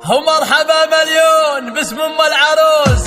ومرحبا مليون باسم ام العروس.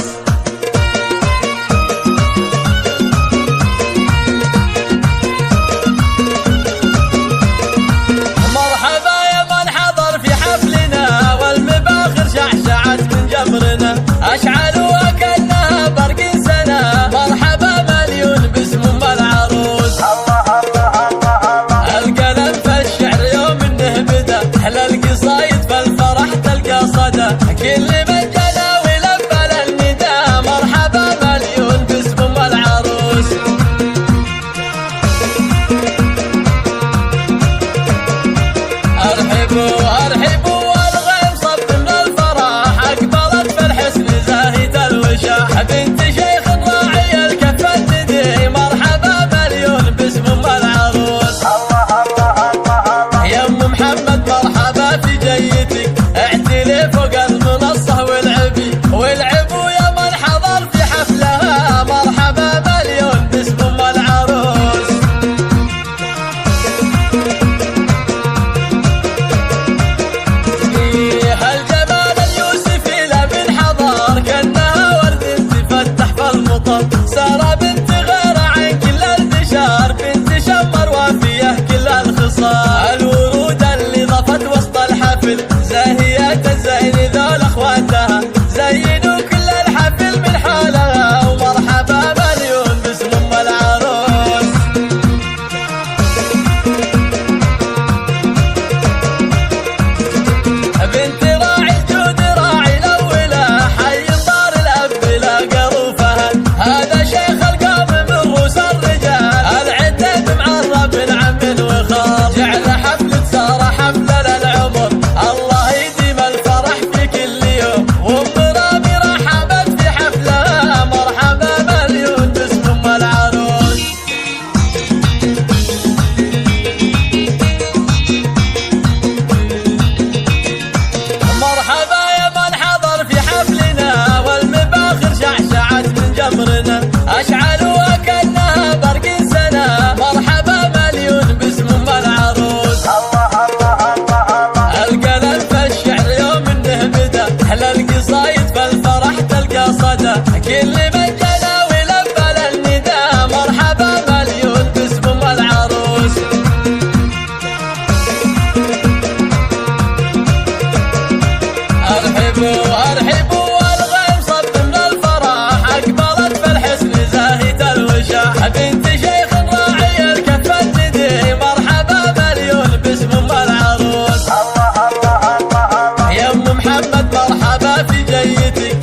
مرحبا يا من حضر في حفلنا والمباخر شعشعت من جمرنا اشعلوا كأنها برق سنة. مرحبا مليون باسم ام العروس. الله الله الله الله. القلم في الشعر يوم انه بدا احلى القصايد فالفرح تلقى صدى. كل من جنى ولبى للنداء مرحبا مليون باسم ام العروس. ارحبوا ارحبوا والغيم صب من الفرح اقبلت في الحسن زاهد الوشاح. بنت شيخ راعي الكف الندي مرحبا مليون باسم ام العروس. الله الله الله الله. يا ام محمد مرحبا في جيتك اعتلي فوق المنصه والعبوا يا من حضر في حفلها مرحبا مليون باسم ام العروس. هالجمال اليوسفي لا من حضر كأنها ورد تفتح في المطر. سارة بنت غيرة عن كل البشار بنت شمر وافية كل الخصال. الورود اللي ضفت وسط الحفل زاهيات الزين ذول اخواتها زينوا كل الحفل من حالها. ومرحبا مليون باسم ام العروس. بنت راعي الجود راعي الاولى حي صار الاب لا قرو فهد. هذا شيخ القوم من روس الرجال العدد معرب من عم وخال. جعل حفلة سارة حفلة للعمر الله يديم الفرح في كل يوم. وام رامي رحبت في حفلها مرحبا مليون باسم ام العروس. مرحبا يا من حضر في حفلنا والمباخر شعشعت من جمرنا اشعلوا كأنها برق سنة. مرحبا مليون باسم ام العروس. الله الله الله الله. القلم في الشعر يوم انه بدا احلى القصايد فالفرح تلقى صدى. كل من جنى ولبى للنداء مرحبا مليون باسم ام العروس. ارحبوا ارحبوا والغيم صب من الفرح اقبلت في الحسن زاهد الوشاح. بنت شيخ راعي الكف الندي مرحبا مليون باسم ام العروس. الله الله الله الله. يا ام محمد مرحبا في جيتك